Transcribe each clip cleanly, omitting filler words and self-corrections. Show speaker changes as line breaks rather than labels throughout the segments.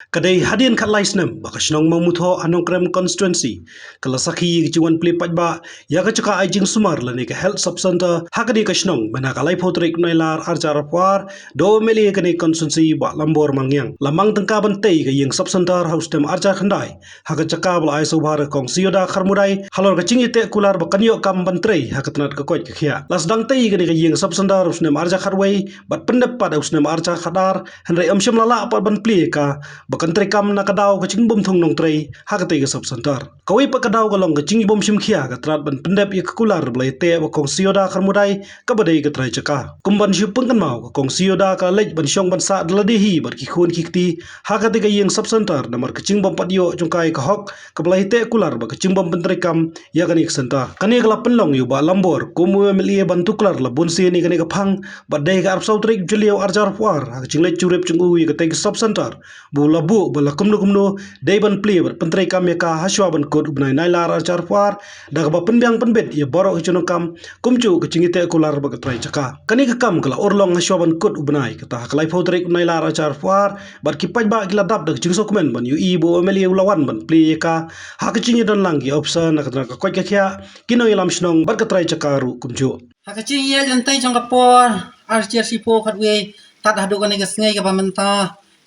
Kadai hadian kat laisnem bakashnong mamutho anong krem constituency kala sakhi gijiwan pli pajba ya ka chaka ajing sumar lani ka health sub center hakadi kashnong bana kalai photrik noilar arjar par do meli kani constituency ba lambor mangyang lamang tengka bantei ka yeng sub center house tem arjar khandai haka chaka bla ai sobar kong sioda kharmudai halor ka chingi te kular ba kanyo kam bantrei haka tnat ka koj ka khia las dang tei kani ka yeng sub center house nem arjar kharwei bat pendep pad house nem arjar khadar henrei amsham lala pa ban pli ka bakan tre kam na kadau ka ching bom thong nong tre ha ka te ka sub center kawi pa kadau ka long ka ching bom shim khia ka trat ban pendep ye kular blai te ba kong sioda kharmudai ka badai ka trai chaka kumban shu pung kan mau ka kong sioda ka lej ban shong ban sa dladi hi bar ki khun ki ti ha ka te ka yeng sub center namar ka ching bom patyo chungkai ka hok ka blai te kular ba ka ching bom ban tre kam ya ka ni center kani ka lapen long yu ba lambor kumu mli ban tuklar la bun se ni ka phang ba dai ka arpsau trik julio arjar war ha ka ching lej churep chungu ye ka te ka sub center bu labu bala kumno deiban pliber pentrai kam ya ka haswa ban kod ubnai nailar archar par daga ba penbyang penbet ya borok hichono kam kumchu ke cingite kular ba trai chaka kani ka kam kala orlong haswa ban kod ubnai kata haklai photrik nailar archar par bar ki pajba kila dap dak jingso komen ban yu i bo meli ulawan ban pli ka ha ke cingi don langi option ka ka koj ka kya kino ilam shnong bar ka trai chaka ru kumchu
ha ke cingi ya jantai jong kapor archer sipo khatwe tat hadu kan ga sngai ka pamenta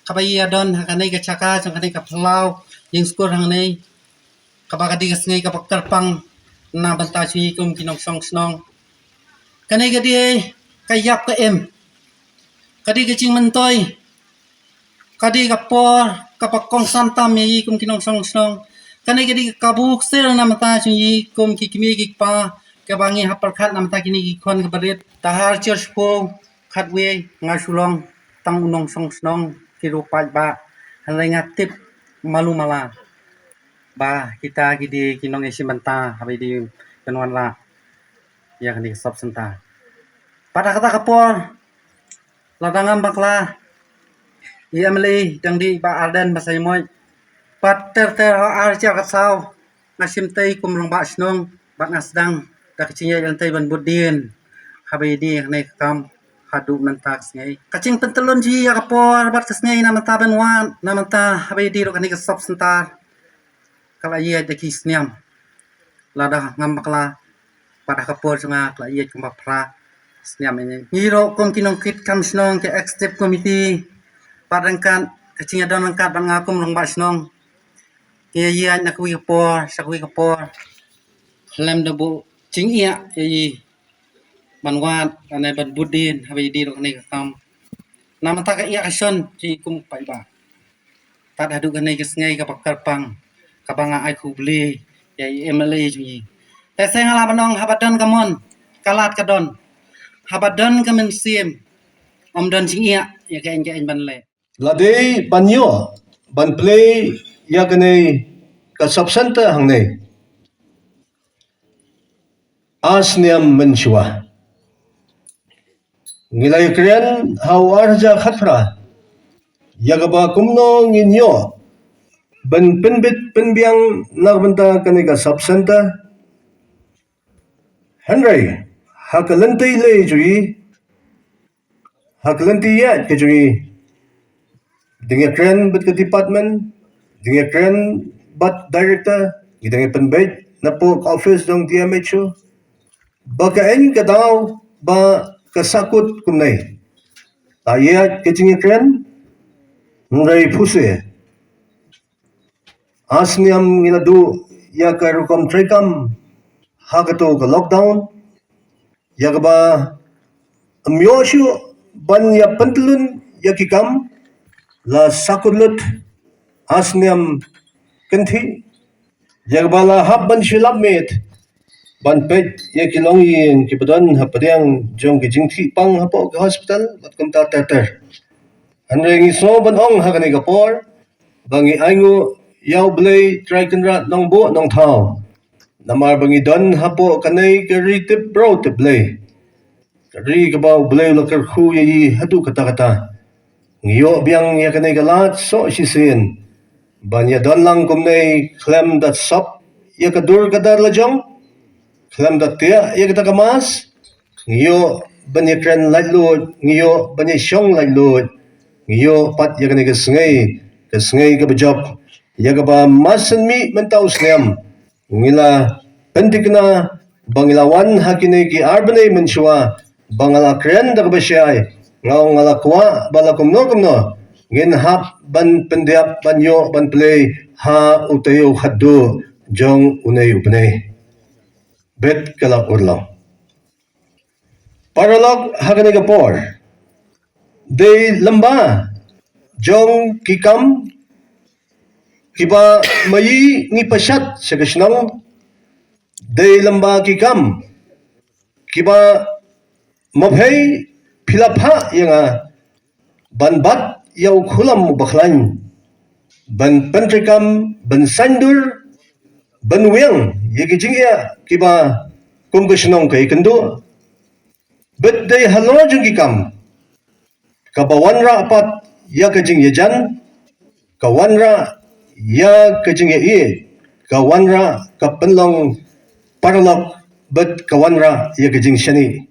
kabai adon hakanai ka chaka jong kanai ka plau yang skor hang nei kabagadi ka sngai ka paktarpang na banta chi kum kinong song snong kanai ka di ka yap ka em kadi ka ching mentoi kadi ka por ka pakong santam yi kum kinong song snong kanai ka di ka buk sel na mata chi kum ki kimi ki pa ka bangi hapar khat na mata kini ki khon ka baret tahar church po khatwe ngasulong tang unong song snong kirupat ba hanai ngatip malu mala ba kita gidi kinong isi menta habi di kenwan la ya kani sub senta pada kata kapor ladangam bakla ya meli dang di ba arden basai moy pat ter archa kasau ngasim tei kumrong ba snong bat nasdang dak cinya dan tei ban budin habi di hanai kam hadu mentak ngai kacing pentelun ji ya kapor bat kesngai na mata benwan na mata habi di ro kani ke sub sentar kala ye de kisniam lada ngam bakla pada kapor sunga kala ye kumba pra sniam ini ngiro kom kinong kit kam snong ke executive committee padangkan kacing adon angkat ban ngakum rong ba snong ye ye na kuwi kapor sakwi kapor lem de bu cing iya ye banwat anai ban budin habi di ro nei kam nama ta ka iya action ci kum pai ba ta hadu ka nei kesngai ka pakar pang ka banga ai khu bli ya MLA ji te seng ala banong habadan kamon kalat ka don habadan ka men sim om don cing iya ya ka en ban le
Ladei banyo ban play ya gane ka sub center hang nei asniam menshwa ngilai kren hau arja khatra yagaba kumno nginyo ban penbit penbiang nagbanta kane ka sub center Henry hakalanti le jui hakalanti ya ke jui dengan kren bat ke department dengan kren bat director dengan penbait na po office dong DMHO baka en kadau ba kasakut kumnai ayat kecing kren ngai phuse asniam ngiladu ya karukom trekam hagato ka lockdown yagaba amyoshu ban ya pantlun yakikam la sakulut asniam kanthi yagbala habban shilabmet ban pet ye kilong yin kibadan hapadang jong ki jingthi pang hapo ke hospital bat kam ta ter anrengi so ban ong hagani kapor bangi aingu yaw blay try kanra nong bo nong thao namar bangi don hapo kanai kari tip bro tip blay kari kabau blay lokar khu ye hadu kata kata ngiyo biang ya kanai galat so shisin ban ya don lang kumnai klem dat sop ya kadur kadar lajong Kelam datia ya kita kemas ngiyo banyak kren light load ngiyo banyak shong light load ngiyo pat ya kena kesengai ke sengai ke bejok ya ke ba masan mi mentau snem ngila pentikna bangilawan hakine ki arbane menshua bangala kren dak besyai ngau ngala kwa bala kumno ngin hap ban pendiap ban yo ban play ha utayo khaddu jong unay upne bet kala urlaw paralog hakane ka por de lamba jong kikam kiba mayi ni pasyat sa kasnong de lamba kikam kiba mabhay pilapha yanga banbat yaw khulam baklan ban pentrikam ban sandur ban wiang yegi jingya kiba kum kasnong kay kendo bet de halo jong kikam kabawanra apat ya kajing yajan kawanra ya kajing ye kawanra kapenlong paralok bet kawanra ya kajing shani